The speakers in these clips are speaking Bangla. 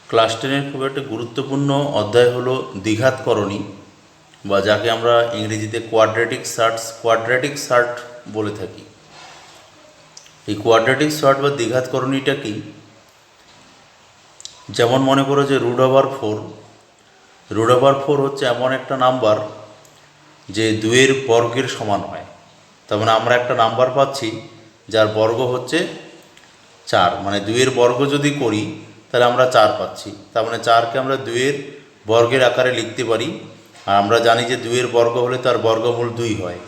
ক্লাস 10-এর খুব একটা গুরুত্বপূর্ণ অধ্যায় হলো দ্বিঘাতকরণী, বা যাকে আমরা ইংরেজিতে কোয়াড্রেটিক সার্ট বলে থাকি। এই কোয়াড্রেটিক সার্ট বা দ্বিঘাতকরণীটা কি? যেমন মনে করো যে রুট ওভার ফোর হচ্ছে এমন একটা নাম্বার যে 2-এর বর্গের সমান হয়। তার মানে আমরা একটা নাম্বার পাচ্ছি যার বর্গ হচ্ছে 4, মানে 2-এর বর্গ যদি করি তাহলে আমরা 4 পাচ্ছি। তার মানে 4কে আমরা 2-এর বর্গের আকারে লিখতে পারি। আর আমরা জানি যে 2-এর বর্গ হলে তার বর্গমূল 2 হয়।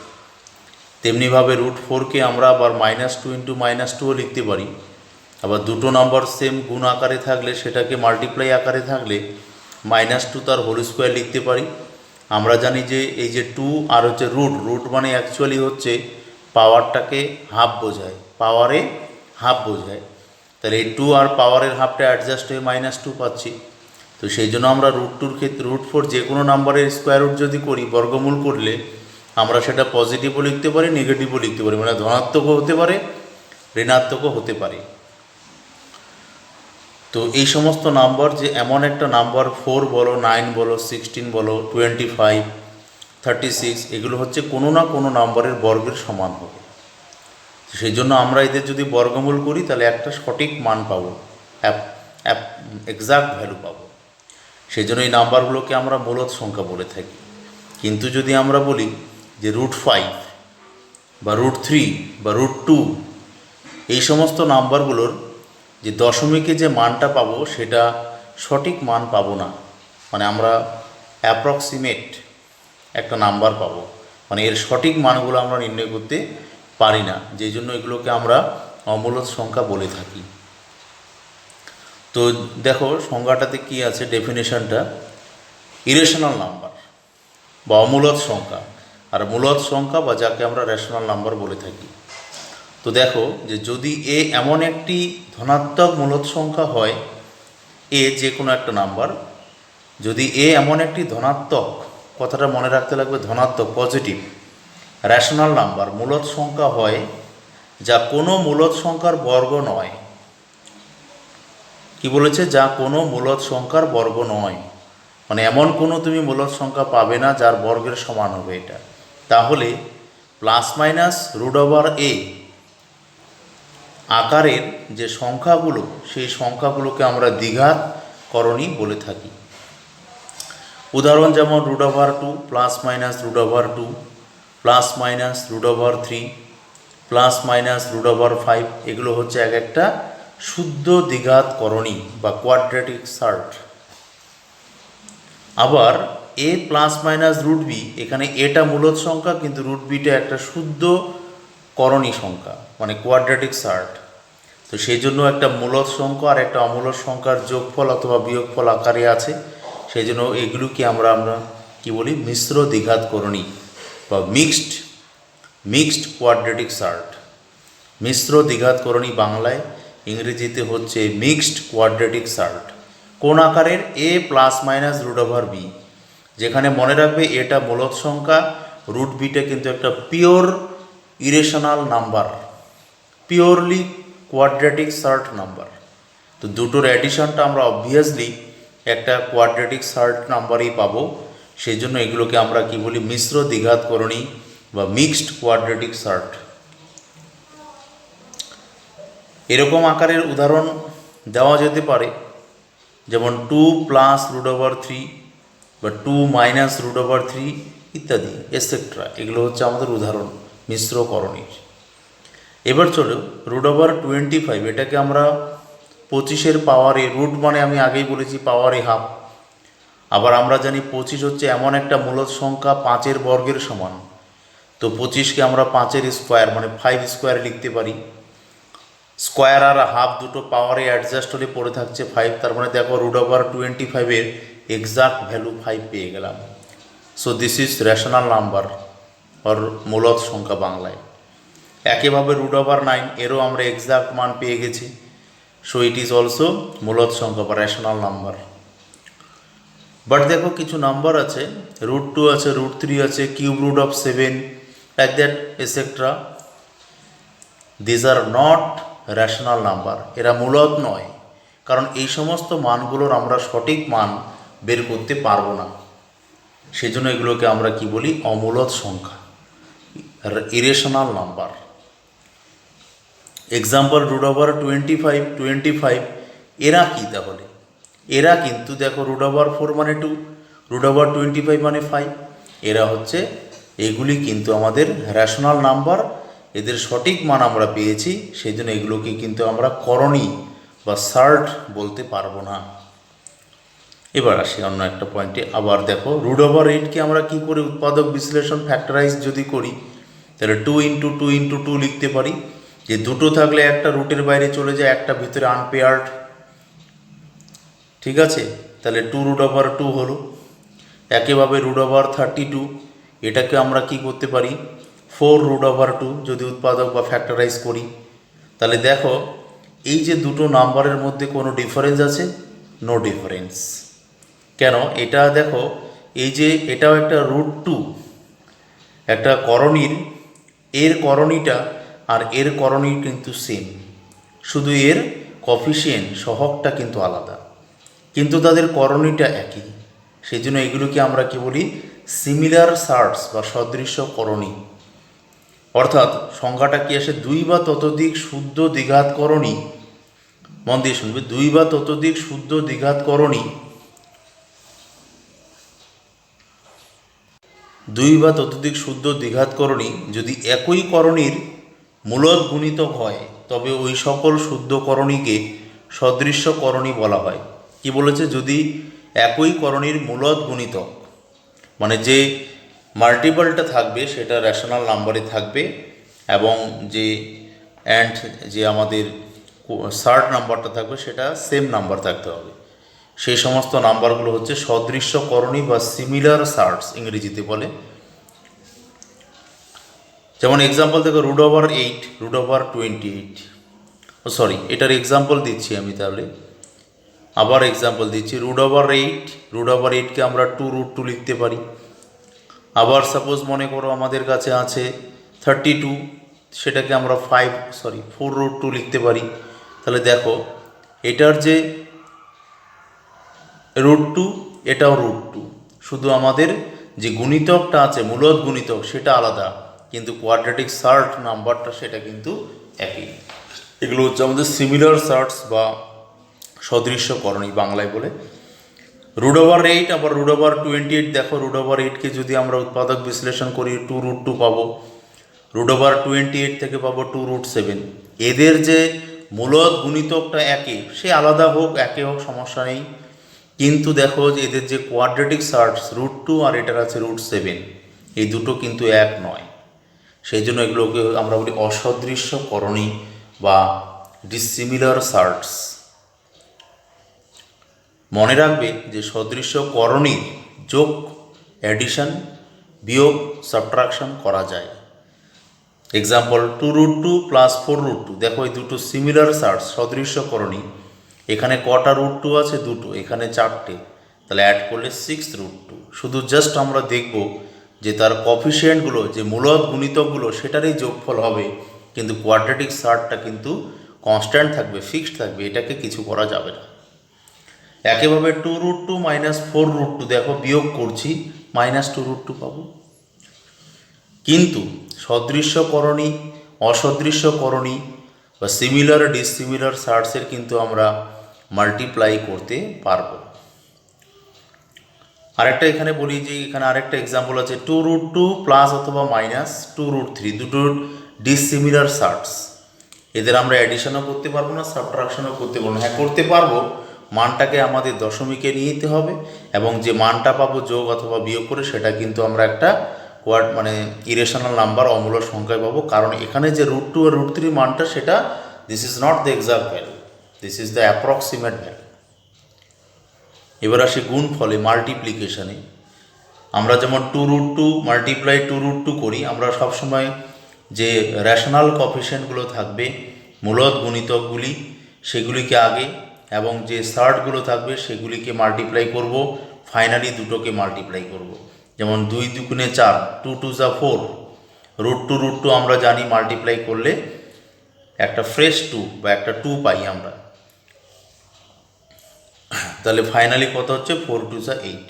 তেমনিভাবে রুট 4কে আমরা আবার -2 × -2ও লিখতে পারি। আবার দুটো নাম্বার সেম গুণ আকারে থাকলে, সেটাকে মাল্টিপ্লাই আকারে থাকলে -2 তার হোল স্কোয়ার লিখতে পারি। আমরা জানি যে এই যে 2 আর হচ্ছে রুট মানে অ্যাকচুয়ালি হচ্ছে পাওয়ারটাকে হাফ বোঝায়, তাহলে এই 2 আর পাওয়ারের হাফটা অ্যাডজাস্ট হয়ে -2 পাচ্ছি। তো সেই জন্য আমরা রুট 2-র ক্ষেত্রে রুট 4 যে কোনো নাম্বারের স্কোয়ার রুট যদি করি, বর্গমূল করলে আমরা সেটা পজিটিভও লিখতে পারি, নেগেটিভও লিখতে পারি, মানে ধনাত্মকও হতে পারে, ঋণাত্মকও হতে পারে। তো এই সমস্ত নাম্বার যে এমন একটা নাম্বার, 4 বলো, 9 বলো, 16 বলো, 25, 36, এগুলো হচ্ছে কোনো না কোনো নাম্বারের বর্গের সমান হবে। সেই জন্য আমরা এদের যদি বর্গমূল করি তাহলে একটা সঠিক মান পাবো, এক্সাক্ট ভ্যালু পাবো। সেই জন্য এই নাম্বারগুলোকে আমরা মূলদ সংখ্যা বলে থাকি। কিন্তু যদি আমরা বলি যে রুট 5 বা রুট 3 বা রুট 2, এই সমস্ত নাম্বারগুলোর যে দশমিকে যে মানটা পাবো সেটা সঠিক মান পাবো না, মানে আমরা অ্যাপ্রক্সিমেট একটা নাম্বার পাবো, মানে এর সঠিক মানগুলো আমরা নির্ণয় করতে পারি না। যেই জন্য এগুলোকে আমরা অমূলদ সংখ্যা বলে থাকি। তো দেখো সংজ্ঞাটাতে কি আছে, ডেফিনেশনটা, ইরেশনাল নাম্বার বা অমূলদ সংখ্যা আর মূলদ সংখ্যা বা যাকে আমরা রেশনাল নাম্বার বলে থাকি। তো দেখো যে যদি এ এমন একটি ধনাত্মক মূলদ সংখ্যা হয়, এ যে কোনো একটা নাম্বার, যদি এ এমন একটি ধনাত্মক, কথাটা মনে রাখতে লাগবে, ধনাত্মক পজিটিভ রেশনাল নাম্বার মূলদ সংখ্যা হয়, যা কোনো মূলদ সংখ্যার বর্গ নয়। কি বলেছে? যা কোনো মূলদ সংখ্যার বর্গ নয়, মানে এমন কোনো তুমি মূলদ সংখ্যা পাবে না যার বর্গের সমান হবে এটা। তাহলে ±√A আকারের যে সংখ্যাগুলো, সেই সংখ্যাগুলোকে আমরা দ্বিঘাতকরণী বলে থাকি। উদাহরণ যেমন √2 ±√2 ±√3 ±√5, এগুলো হচ্ছে এক একটা শুদ্ধ দ্বিঘাতকরণী বা কোয়াড্রেটিক সার্ট। আবার a ±√b, এখানে এটা মূলদ সংখ্যা কিন্তু √bটা একটা শুদ্ধ করণী সংখ্যা, মানে কোয়াড্রেটিক সার্ট। তো সেই জন্য একটা মূলদ সংখ্যা আর একটা অমূলদ সংখ্যার যোগফল অথবা বিয়োগফল আকারে আছে। সেই জন্য এগুলোকে আমরা কি বলি, মিশ্র দ্বিঘাতকরণী বা মিক্সড কোয়াড্রেটিক সার্ট। মিশ্র দ্বিঘাতকরণী বাংলায়, ইংরেজিতে হচ্ছে মিক্সড কোয়াড্রেটিক সার্ট। কোন আকারের? a ±√b, যেখানে মনে রাখবে এটা মূলদ সংখ্যা, √bটা কিন্তু একটা pure irrational number, purely quadratic shirt number. তো দুটোর অ্যাডিশনটা আমরা অবভিয়াসলি একটা কোয়াড্রেটিক সার্ট নাম্বারই পাবো। সেই জন্য এগুলোকে আমরা কি বলি, মিশ্র দ্বিঘাতকরণী বা মিক্সড কোয়াড্রেটিক সার্ট। এরকম আকারের উদাহরণ দেওয়া যেতে পারে, যেমন 2 +√3 বা 2 -√3 ইত্যাদি এটসেট্রা। এগুলো হচ্ছে আমাদের উদাহরণ মিশ্র করণীর। এবার চলো √25, এটাকে আমরা 25-এর পাওয়ারে, রুট মানে আমি আগেই বলেছি পাওয়ারে হাফ। আবার আমরা জানি 25 হচ্ছে এমন একটা মূলদ সংখ্যা 5-এর বর্গের সমান। তো 25কে আমরা 5-এর স্কোয়ার মানে 5 স্কোয়ার লিখতে পারি। স্কোয়ার আর হাফ দুটো পাওয়ারে অ্যাডজাস্ট হলে পড়ে থাকছে 5, তার মানে দেখো √25-এর এক্সাক্ট ভ্যালু 5 পেয়ে গেলাম। So this is rational number or মূলদ সংখ্যা বাংলায়। একইভাবে √9, এরও আমরা এক্সাক্ট মান পেয়ে গেছি। সো ইট ইজ অলসো মূলদ সংখ্যা বা রেশনাল নাম্বার। বাট দেখো কিছু নাম্বার আছে, √2 আছে, √3 আছে, √7, like that etcetera. These are not rational number, এরা মূলদ নয়, কারণ এই সমস্ত মানগুলোর আমরা সঠিক মান বের করতে পারবো না। সেজন্য এগুলোকে আমরা কি বলি? অমূলদ সংখ্যা, irrational number. Example root over 25 এরা কি তাহলে? এরা কিন্তু দেখো রুট ওভার 4 মানে 2, রুট ওভার 25 মানে 5। এরা হচ্ছে, এগুলি কিন্তু আমাদের রেশনাল নাম্বার, এদের সঠিক মান আমরা পেয়েছি, সেই জন্য এগুলোকে কিন্তু আমরা করণী বা সার্ট বলতে পারবো না। এবার আসি অন্য একটা পয়েন্টে। আবার দেখো রুট ওভার 8কে আমরা কি করে উৎপাদক বিশ্লেষণ ফ্যাক্টরাইজ যদি করি, তাহলে 2 × 2 × 2 লিখতে পারি, যে দুটো থাকলে একটা রুটের বাইরে চলে যায়, একটা ভিতরে আনপেয়ার্ড, ঠিক আছে? তাহলে 2√2 হলো। একইভাবে রুট ওভার 32, এটাকে আমরা কি করতে পারি? 4√2 যদি উৎপাদক বা ফ্যাক্টরাইজ করি। তাহলে দেখো এই যে দুটো নাম্বারের মধ্যে কোনো ডিফারেন্স আছে? No difference. কেন? এটা দেখো, এই যে এটাও একটা √2, একটা করণীর, এর করণীটা আর এর করণী কিন্তু সেম, শুধু এর কফিসিয়েন্ট সহগটা কিন্তু আলাদা, কিন্তু তাদের করণীটা একই। সেই জন্য এগুলোকে আমরা কি বলি? সিমিলার সার্টস বা সদৃশ্য করণী। অর্থাৎ সংখ্যাটা কি আসে? 2 বা ততোধিক শুদ্ধ দ্বিঘাত করণী। মন দিয়ে শুনবে, 2 বা ততোধিক শুদ্ধ দ্বিঘাত করণী, 2 বা ততোধিক শুদ্ধ দ্বিঘাত করণী যদি একই করণীর মূলদ গুণিতক হয়, তবে ওই সকল শুদ্ধ করণীকে সদৃশ্য করণী বলা হয়। কি বলেছে? যদি একই করণীর মূলদ গুণিতক, মানে যে মাল্টিপলটা থাকবে সেটা রেশনাল নাম্বারে থাকবে, এবং যে আমাদের সার্ট নাম্বারটা থাকবে সেটা সেম নাম্বার থাকতে হবে। সেই সমস্ত নাম্বারগুলো হচ্ছে সদৃশ্য করণী বা সিমিলার সার্টস ইংরেজিতে বলে। যেমন এক্সাম্পল দেখো root over 8, root over 28, sorry এটার এক্সাম্পল দিচ্ছি আমি। তাহলে আবার এক্সাম্পল দিচ্ছি, রুট ওভার 8কে আমরা 2√2 লিখতে পারি। আবার সাপোজ মনে করো আমাদের কাছে আছে 32, সেটাকে আমরা 4√2 লিখতে পারি। তাহলে দেখো এটার যে √2, এটাও √2, শুধু আমাদের যে গুণিতকটা আছে মূলদ গুণিতক সেটা আলাদা, কিন্তু কোয়াড্রেটিক সার্ট নাম্বারটা সেটা কিন্তু একই। এগুলো হচ্ছে আমাদের সিমিলার সার্টস বা সদৃশ্য করণী বাংলায় বলে। রুট ওভার 8 আবার রুট ওভার 28, দেখো রুট ওভার 8কে যদি আমরা উৎপাদক বিশ্লেষণ করি 2√2 পাবো, রুট ওভার 28 থেকে পাবো 2√7। এদের যে মূলদ গুণিতকটা একই, সে আলাদা হোক একে হোক সমস্যা নেই, কিন্তু দেখো যে এদের যে কোয়াড্রেটিক সার্টস √2 আর এটার আছে √7, এই দুটো কিন্তু এক নয়। সেই জন্য এগুলোকে আমরা বলি অসদৃশ্য করণী বা ডিসিমিলার সার্টস। মনে রাখবে যে সদৃশ্য করণীর যোগ, অ্যাডিশন, বিয়োগ, সাবট্রাকশন করা যায়। এক্সাম্পল 2√2 + 4√2, দেখো এই দুটো সিমিলার সার্টস সদৃশ্য করণী। এখানে কটা √2 আছে? দুটো, এখানে 4টে, তাহলে অ্যাড করলে 6√2। শুধু জাস্ট আমরা দেখব যে তার কফিসিয়েন্টগুলো, যে মূলদ গুণিতকগুলো সেটারই যোগফল হবে, কিন্তু কোয়াড্রেটিক সার্টটা কিন্তু কনস্ট্যান্ট থাকবে, ফিক্সড থাকবে, এটাকে কিছু করা যাবে না। একইভাবে 2√2 - 4√2, দেখো বিয়োগ করছি, -2√2 পাবো। কিন্তু সদৃশ্য করণী, অসদৃশ্য করণী বা সিমিলার ডিসিমিলার সার্টসের কিন্তু আমরা মাল্টিপ্লাই করতে পারবো। আরেকটা এখানে বলি যে এখানে আরেকটা এক্সাম্পল আছে 2√2 প্লাস অথবা -2√3, দুটোর ডিসিমিলার সার্টস। এদের আমরা অ্যাডিশনও করতে পারবো না, সাবট্রাকশনও করতে পারবো না। হ্যাঁ করতে পারবো, মানটাকে আমাদের দশমিকে নিয়ে যেতে হবে, এবং যে মানটা পাবো যোগ অথবা বিয়োগ করে সেটা কিন্তু আমরা একটা ইরেশনাল নাম্বার, অমূল্য সংখ্যায় পাবো, কারণ এখানে যে √2 আর √3 মানটা সেটা this is not the exact value, this is the approximate value. এবার আসি গুণ ফলে, মাল্টিপ্লিকেশনে। আমরা যেমন 2√2 × 2√2 করি, আমরা সবসময় যে রেশনাল কফিসিয়েন্টগুলো থাকবে, মূলদ গুণিতকগুলি, সেগুলিকে আগে, এবং যে সার্টগুলো থাকবে সেগুলিকে মাল্টিপ্লাই করব, ফাইনালি দুটোকে মাল্টিপ্লাই করব। যেমন 2 × 2 = 4, 2 × 2 = 4, √2 আমরা জানি মাল্টিপ্লাই করলে একটা ফ্রেশ 2 বা একটা 2 পাই আমরা। তাহলে ফাইনালি কত হচ্ছে 4 2 যা 8।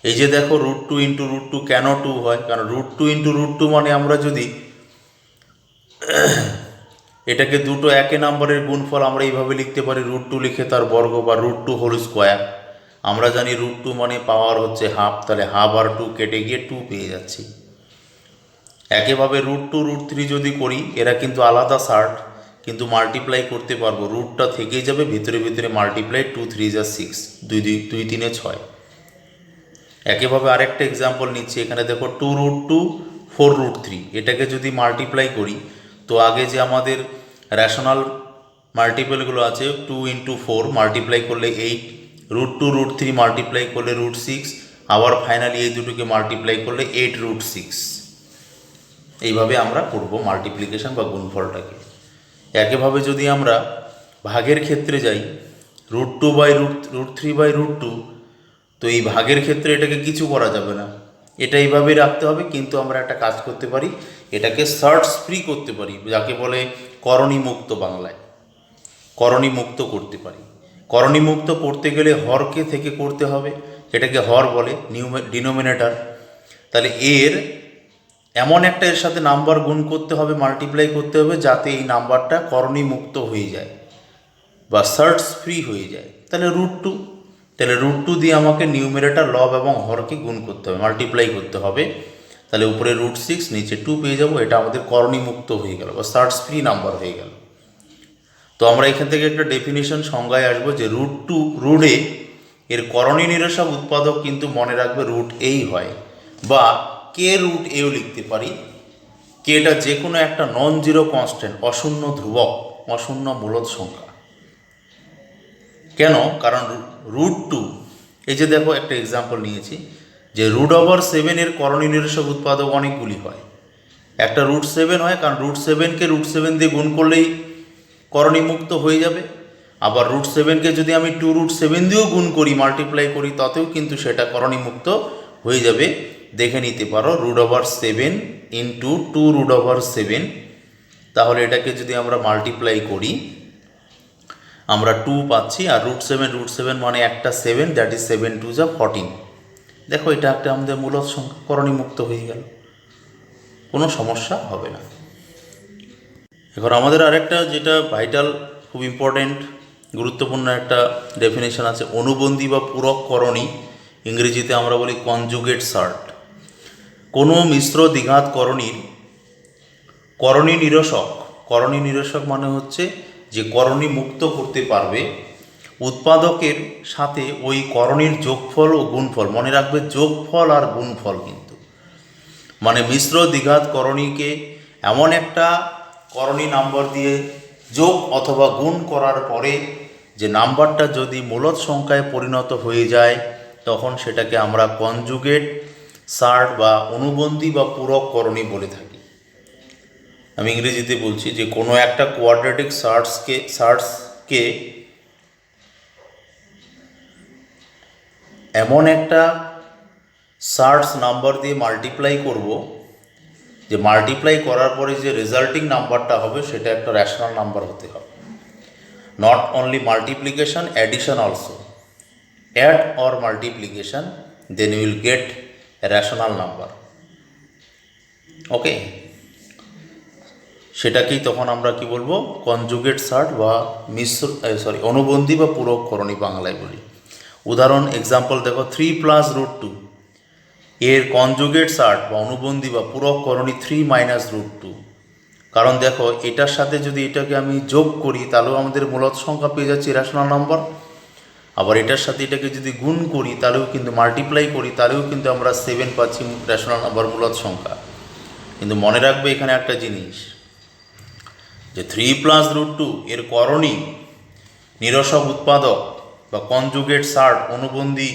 এই যে দেখো √2 ইন্টু √2 কেন 2 হয়, কারণ √2 ইন্টু √2 মানে আমরা যদি এটাকে দুটো একই নাম্বারের গুণফল আমরা এইভাবে লিখতে পারি, √2 লিখে তার বর্গ বা √2 হোল স্কোয়ার। আমরা জানি √2 মানে পাওয়ার হচ্ছে হাফ, তাহলে হাফ আর 2 কেটে গিয়ে 2 পেয়ে যাচ্ছি। একইভাবে √2 √3 যদি করি, এরা কিন্তু আলাদা সার্ট, কিন্তু মাল্টিপ্লাই করতে পারবো, রুটটা থেকেই যাবে ভিতরে ভিতরে মাল্টিপ্লাই, 2 3 যা 6, 2 2 3 6। একইভাবে আরেকটা এক্সাম্পল নিচ্ছি, এখানে দেখো 2 √2 4 √3, এটাকে যদি মাল্টিপ্লাই করি তো আগে যে আমাদের রেশনাল মাল্টিপলগুলো আছে 2 ইন্টু 4 মাল্টিপ্লাই করলে 8, √2 √3 মাল্টিপ্লাই করলে √6, আবার ফাইনালি এই দুটোকে মাল্টিপ্লাই করলে 8 √6। এইভাবে আমরা করব মাল্টিপ্লিকেশন বা গুণফলটাকে। একইভাবে যদি আমরা ভাগের ক্ষেত্রে যাই, √2 বাই √3 বাই √2, তো এই ভাগের ক্ষেত্রে এটাকে কিছু করা যাবে না, এটা এইভাবেই রাখতে হবে। কিন্তু আমরা একটা কাজ করতে পারি, এটাকে সার্টস ফ্রি করতে পারি, যাকে বলে করণী মুক্ত, বাংলায় করণী মুক্ত করতে পারি। করণী মুক্ত করতে গেলে হরকে থেকে করতে হবে, এটাকে হর বলে, ডিনোমিনেটর। তাহলে এর এমন একটা এর সাথে নাম্বার গুণ করতে হবে, মাল্টিপ্লাই করতে হবে, যাতে এই নাম্বারটা করণী মুক্ত হয়ে যায় বা সার্টস ফ্রি হয়ে যায়। তাহলে √2, তাহলে √2 দিয়ে আমাকে নিউমেরেটর লব এবং হরকে গুণ করতে হবে, মাল্টিপ্লাই করতে হবে। তাহলে উপরে √6, নিচে 2 পেয়ে যাবো। এটা আমাদের করণী মুক্ত হয়ে গেল বা সার্টস ফ্রি নাম্বার হয়ে গেল। তো আমরা এখান থেকে একটা ডেফিনিশন সংজ্ঞায় আসবো যে √2 √a এর করণী নিরসক উৎপাদক কিন্তু মনে রাখবে √a হয়, বা কে √aও লিখতে পারি। কে এটা যে কোনো একটা নন জিরো কনস্ট্যান্ট, অশূন্য ধ্রুবক, অশূন্য মূলদ সংখ্যা। কেন? কারণ √2, এই যে দেখো একটা এক্সাম্পল নিয়েছি যে √7 এর করণী নিরসক উৎপাদক অনেকগুলি হয়। একটা √7 হয়, কারণ √7কে √7 দিয়ে গুণ করলেই করণী মুক্ত হয়ে যাবে। আবার √7কে যদি আমি 2 √7 দিয়েও গুণ করি, মাল্টিপ্লাই করি, তাতেও কিন্তু সেটা করণী মুক্ত হয়ে যাবে। দেখে নিতে পারো √7 ইন্টু 2 √7, তাহলে এটাকে যদি আমরা মাল্টিপ্লাই করি আমরা 2 পাচ্ছি, আর √7 মানে একটা 7, দ্যাট ইজ 7 2 যা 14। দেখো এটা একটা আমাদের মূলদ সংখ্যা, করণী মুক্ত হয়ে গেল, কোনো সমস্যা হবে না। এখন আমাদের আরেকটা যেটা ভাইটাল, খুব ইম্পর্টেন্ট, গুরুত্বপূর্ণ একটা ডেফিনেশন আছে, অনুবন্ধী বা পূরক করণী, ইংরেজিতে আমরা বলি কনজুগেট সার্ট। কোনো মিশ্র দ্বিঘাত করণী নিরসক মানে হচ্ছে যে করণী মুক্ত করতে পারবে উৎপাদকের সাথে ওই করণীর যোগফল ও গুণফল। মনে রাখবে যোগফল আর গুণফল, কিন্তু মানে মিশ্র দ্বিঘাত করণীকে এমন একটা করণী নাম্বার দিয়ে যোগ অথবা গুণ করার পরে যে নাম্বারটা যদি মূলদ সংখ্যায় পরিণত হয়ে যায়, তখন সেটাকে আমরা কনজুগেট সার্ট বা অনুবন্ধী বা পূরক করণী বলে থাকি। আমি ইংরেজিতে বলছি যে কোনো একটা কোয়াড্রেটিক সার্টসকে এমন একটা সার্টস নাম্বার দিয়ে মাল্টিপ্লাই করব, যে মাল্টিপ্লাই করার পরে যে রেজাল্টিং নাম্বারটা হবে সেটা একটা রেশনাল নাম্বার হতে হবে। Not only multiplication, addition also. Add or multiplication, then you will get a rational number. Okay, সেটাকেই তখন আমরা কি বলবো, কনজুগেট সার্ট বা অনুবন্ধী বা পূরক করণী বাংলায় বলি। উদাহরণ এক্সাম্পল দেখো, 3 + √2 এর কনজুগেট সার্ট বা অনুবন্ধী বা পূরক করণী 3 - √2। কারণ দেখো এটার সাথে যদি এটাকে আমি যোগ করি তাহলেও আমাদের মূলদ সংখ্যা পেয়ে যাচ্ছি, রেশনাল নাম্বার। আবার এটার সাথে এটাকে যদি গুণ করি তাহলেও কিন্তু, মাল্টিপ্লাই করি তাহলেও কিন্তু আমরা 7 পাচ্ছি, রেশনাল নাম্বার, মূলদ সংখ্যা। কিন্তু মনে রাখবে এখানে একটা জিনিস, যে 3 + √2 এর করণী নিরসক উৎপাদক বা কনজুগেট সার্ট অনুবন্ধী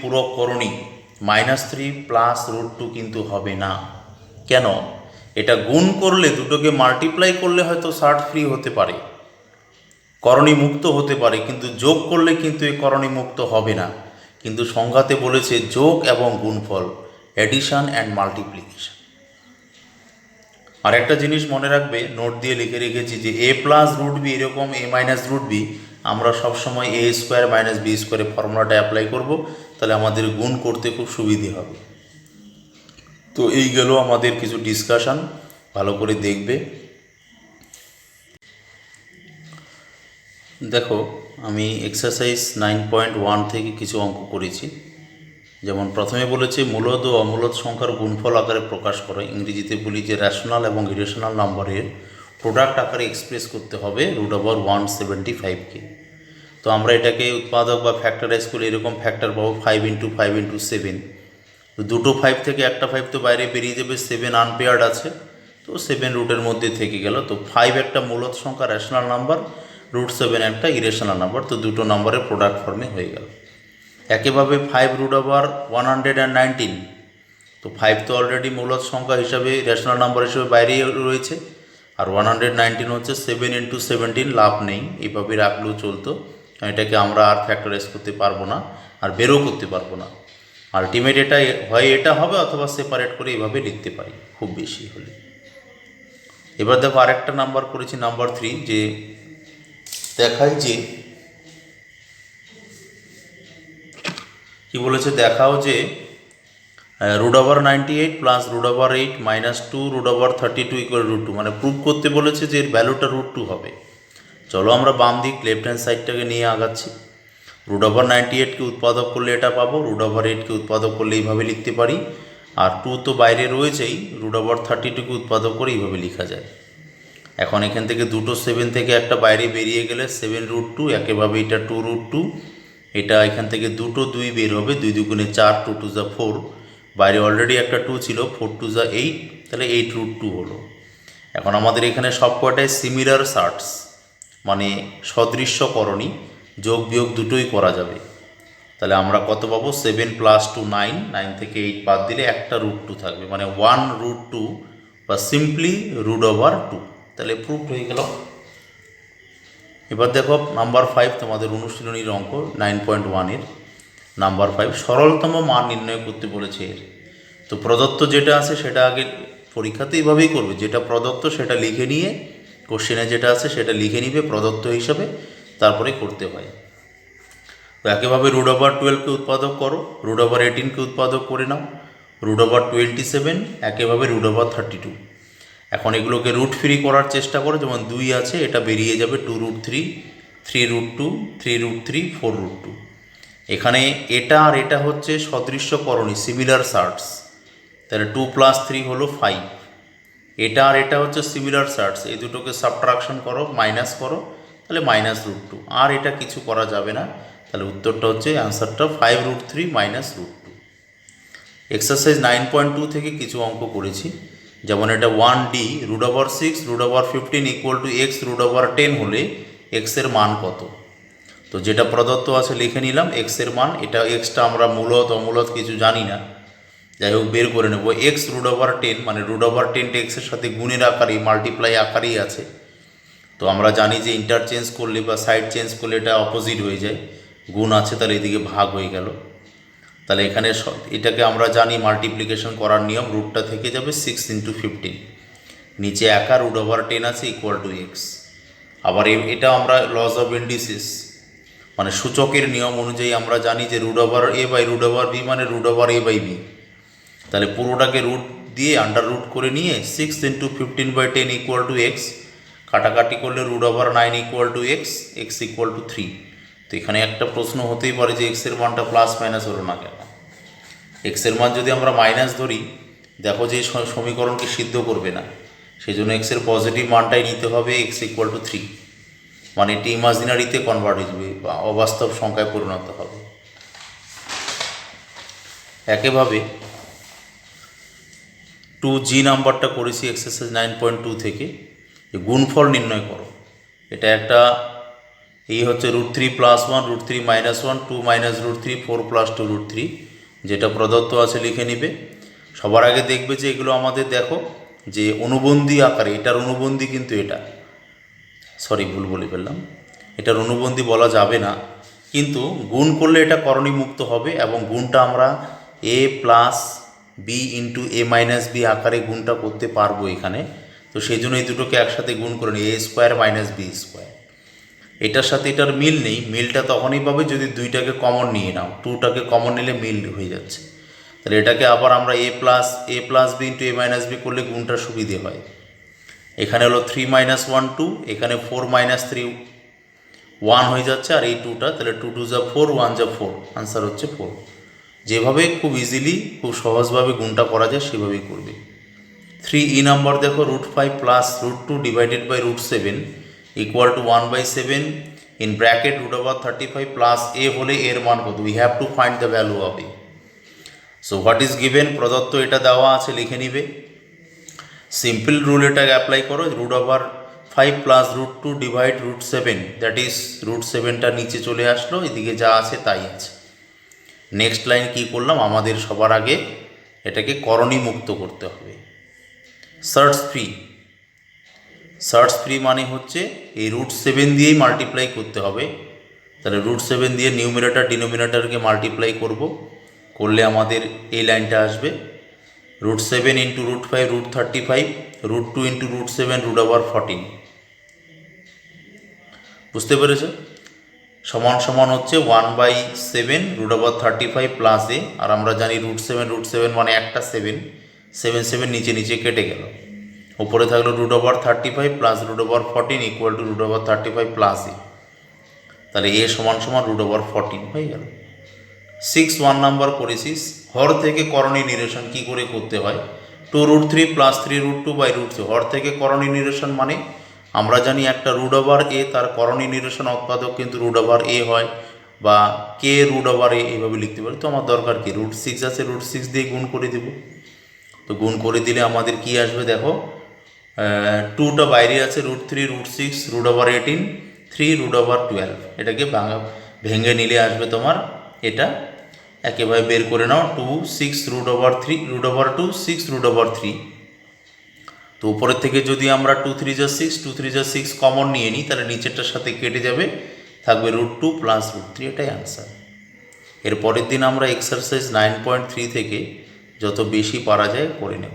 পূরক করণী -3 + √2 কিন্তু হবে না। কেন? এটা গুণ করলে, দুটোকে মাল্টিপ্লাই করলে হয়তো সার্ট ফ্রি হতে পারে, করণী মুক্ত হতে পারে, কিন্তু যোগ করলে কিন্তু এই করণী মুক্ত হবে না। কিন্তু সংজ্ঞাতে বলেছে যোগ এবং গুণফল, এডিশন অ্যান্ড মাল্টিপ্লিকেশন। আর একটা জিনিস মনে রাখবে, নোট দিয়ে লিখে রেখেছি যে a + √b এরকম a - √b আমরা সবসময় এ স্কোয়ার মাইনাস বি স্কোয়ারের ফর্মুলাটা অ্যাপ্লাই করব, তাহলে আমাদের গুণ করতে খুব সুবিধে হবে। তো এই গেল আমাদের কিছু ডিসকাশন, ভালো করে দেখবে। দেখো, আমি এক্সারসাইজ 9.1 থেকে কিছু অঙ্ক করেছি। যেমন প্রথমে বলেছে মূলদ ও অমূলদ সংখ্যার গুণফল আকারে প্রকাশ করে, ইংরেজিতে বলি যে রেশনাল এবং ইরেশনাল নাম্বারের প্রোডাক্ট আকারে এক্সপ্রেস করতে হবে √175কে। তো আমরা এটাকে উৎপাদক বা ফ্যাক্টরাইজ করে এরকম ফ্যাক্টর পাবো 5 × 5 × 7। তো দুটো 5 থেকে একটা 5 তো বাইরে বেরিয়ে যাবে, 7 আনপেয়ার্ড আছে, তো 7 রুটের মধ্যে থেকে গেল। তো 5 একটা মূলদ সংখ্যা রেশনাল নাম্বার, √7 একটা ইরেশনাল নাম্বার, তো দুটো নাম্বারের প্রোডাক্ট ফর্মে হয়ে গেল। একইভাবে 5√119, তো 5 তো অলরেডি মূলদ সংখ্যা হিসাবে রেশনাল নাম্বার হিসেবে বাইরেই রয়েছে, আর 119 হচ্ছে 7 × 17, লাভ নেই, এইভাবে রাখলেও চলতো। এটাকে আমরা আর ফ্যাক্টরাইজ করতে পারবো না, আর বেরও করতে পারবো না। আলটিমেট এটা হয় এটা হবে, অথবা সেপারেট করে এইভাবে লিখতে পারি খুব বেশি হলে। এবার দেখো আরেকটা নাম্বার করেছি নাম্বার 3, যে দেখাই যে কি বলেছে, দেখাও যে √98 + √8 - 2 √32 = √2, মানে প্রুভ করতে বলেছে যে এর ভ্যালুটা √2 হবে। চলো আমরা বাম দিক লেফট হ্যান্ড সাইডটাকে নিয়ে আগাচ্ছি। √98কে উৎপাদক করলে এটা পাবো, √8কে উৎপাদক করলে এইভাবে লিখতে পারি, আর 2 তো বাইরে রয়েছেই, √32কে উৎপাদক করে এইভাবে লেখা যায়। এখন এখান থেকে দুটো 7 থেকে একটা বাইরে বেরিয়ে গেলে 7 √2, একইভাবে এটা 2 √2, এটা এখান থেকে দুটো 2 বের হবে, 2 × 2 = 4, 2 × 2 = 4, বাইরে অলরেডি একটা 2 ছিল, 4 × 2 = 8, তাহলে 8 √2 হলো। এখন আমাদের এখানে সব কয়টাই সিমিলার সার্টস, মানে সদৃশ্যকরণী, যোগ বিয়োগ দুটোই করা যাবে। তাহলে আমরা কত পাবো, 7 + 2 9, 9 থেকে 8 বাদ দিলে একটা √2 থাকবে, মানে 1 √2 বা সিম্পলি √2, তাহলে প্রুফ হয়ে গেল। এবার দেখো নাম্বার 5, তোমাদের অনুশীলনীর অঙ্ক 9.1-এর নাম্বার 5, সরলতম মান নির্ণয় করতে বলেছে এর। তো প্রদত্ত যেটা আছে সেটা আগে পরীক্ষাতে এইভাবেই করবে, যেটা প্রদত্ত সেটা লিখে নিয়ে, কোশ্চেনে যেটা আছে সেটা লিখে নিবে প্রদত্ত হিসাবে, তারপরে করতে হয়। তো একইভাবে √12কে উৎপাদক করো, √18কে উৎপাদক করে নাও, √27, একইভাবে √32। এখন এগুলোকে রুট ফ্রি করার চেষ্টা করো, যেমন 2 আছে, এটা বেরিয়ে যাবে 2 √3, 3 √2, 3 √3, 4 √2। এখানে এটা আর এটা হচ্ছে সদৃশ্যকরণী, সিমিলার সার্টস, তাহলে 2 + 3 হলো 5। এটা আর এটা হচ্ছে সিমিলার সার্টস, এই দুটোকে সাবট্রাকশন করো, মাইনাস করো, তাহলে -√2, আর এটা কিছু করা যাবে না, তাহলে উত্তরটা হচ্ছে অ্যান্সারটা 5 √3 - √2। এক্সারসাইজ 9.2 থেকে কিছু অঙ্ক করেছি, যেমন এটা 1D, √6 √15 = x √10 হলে x এর মান কত। তো যেটা প্রদত্ত আছে লিখে নিলাম x এর মান, এটা xটা আমরা মূলত অমূলত কিছু জানি না, যাই হোক বের করে নেব। x √10, মানে √10টা x এর সাথে গুণের আকারে, মাল্টিপ্লাই আকারেই আছে। তো আমরা জানি যে ইন্টারচেঞ্জ করলে বা সাইড চেঞ্জ করলে এটা অপোজিট হয়ে যায়, গুণ আছে তাহলে এদিকে ভাগ হয়ে গেল। তাহলে এখানে এটাকে আমরা জানি মাল্টিপ্লিকেশন করার নিয়ম, রুটটা থেকে যাবে 6 × 15, নিচে একা √10 আছে = x। আবার এটা আমরা লস অফ ইন্ডিসিস, মানে সূচকের নিয়ম অনুযায়ী আমরা জানি যে √a/√b মানে √a/b, তাহলে পুরোটাকে রুট দিয়ে আন্ডার রুট করে নিয়ে 6 × 15/10 = x, কাটাকাটি করলে √9 = x, x = 3। তো এখানে একটা প্রশ্ন হতেই পারে যে x এর মানটা প্লাস মাইনাস হলো না কেন। x এর মান যদি আমরা মাইনাস ধরি, দেখো যে সমীকরণকে সিদ্ধ করবে না, সেই জন্য x এর পজিটিভ মানটাই নিতে হবে, x = 3, মানে এটি ইমাজিনারিতে কনভার্ট হয়ে যাবে বা অবাস্তব সংখ্যায় পরিণত হবে। একইভাবে 2G নাম্বারটা করেছি এক্সারসাইজ 9.2 থেকে, গুণফল নির্ণয় করো। এটা একটা এই হচ্ছে √3 + 1, √3 - 1, 2 - √3, 4 + 2 √3, যেটা প্রদত্ত আছে লিখে নিবে। সবার আগে দেখবে যে এগুলো আমাদের দেখো যে অনুবন্ধী আকারে, এটার অনুবন্ধী কিন্তু এটা, সরি ভুল বলে ফেললাম, এটার অনুবন্ধী বলা যাবে না, কিন্তু গুণ করলে এটা করণীমুক্ত হবে, এবং গুণটা আমরা a + b × a - b আকারে গুণটা করতে পারবো এখানে। তো সেই জন্য এই দুটোকে একসাথে গুণ করে নিই, a² - b²। এটার সাথে এটার মিল নেই, মিলটা তখনই পাবে যদি দুইটাকে কমন নিয়ে নাও, টুটাকে কমন নিলে মিল হয়ে যাচ্ছে। তাহলে এটাকে আবার আমরা এ প্লাস বি ইন্টু এ মাইনাস বি করলে গুণটা সুবিধে হয়। এখানে হলো 3 - 1 2, এখানে 4 - 3 1 হয়ে যাচ্ছে, আর এই টুটা তাহলে 2 2 যা 4, 1 যা 4, আনসার হচ্ছে 4। যেভাবে খুব ইজিলি খুব সহজভাবে গুণটা করা যায় সেভাবেই করবে। 3E নাম্বার দেখো, √5 plus √2 divided by √7 equal to 1/7 in bracket √35 plus a হলে এর মান কত? We have to find the value of a. So what is given, প্রদত্ত এটা দেওয়া আছে, লিখে নিবে। সিম্পল রুল এটাকে অ্যাপ্লাই করো, √5 প্লাস √2 ডিভাইড √7, দ্যাট ইজ √7টা নিচে চলে আসলো, এদিকে যা আছে তাই আছে। নেক্সট লাইন কি করলাম, আমাদের সবার আগে এটাকে করণী মুক্ত করতে হবে। সার্চ ফ্রি মানে হচ্ছে এই √7 দিয়েই মাল্টিপ্লাই করতে হবে। তাহলে √7 দিয়ে নিউমিনেটর ডিনোমিনেটরকে মাল্টিপ্লাই করলে আমাদের এই লাইনটা আসবে, √7 ইন্টু √5 √35, √2 ইন্টু √7 √14। বুঝতে পেরেছ? সমান সমান হচ্ছে 1/7 √35 প্লাস এ, আর আমরা জানি √7 মানে একটা 7 নিচে নিচে কেটে গেল, উপরে থাকলো √35 প্লাস √14 ইকুয়াল টু √35 প্লাস এ। তাহলে এ সমান সমান √14 হয়ে গেল। 1 নাম্বার করেছিস, হর থেকে করণী নিরসন কি করে করতে হয়। 2√3 প্লাস 3√2 বাই √3, হর থেকে করণী নিরসন মানে আমরা জানি একটা √a, তার করণী নিরসন উৎপাদক কিন্তু √a হয়, বা কে √a এইভাবে লিখতে পারি। তো আমার দরকার কি, √6 আছে, √6 দিয়ে গুণ করে দেব। তো গুণ করে দিলে আমাদের কি আসবে দেখো, 2টা বাইরে আছে, √3 √6 √18 3 √12, এটাকে ভেঙে নিলে আসবে তোমার এটা, একেবারে বের করে নাও, 2 6 √3 √2 6 √3। তো উপরের থেকে যদি আমরা 2 3 যা 6 2 3 যা 6 কমন নিয়ে নিই, তাহলে নিচেরটার সাথে কেটে যাবে, থাকবে √2 প্লাস √3, এটাই আনসার। এর পরের দিন আমরা এক্সারসাইজ 9.3 থেকে যত বেশি পারা যায় করে নেব।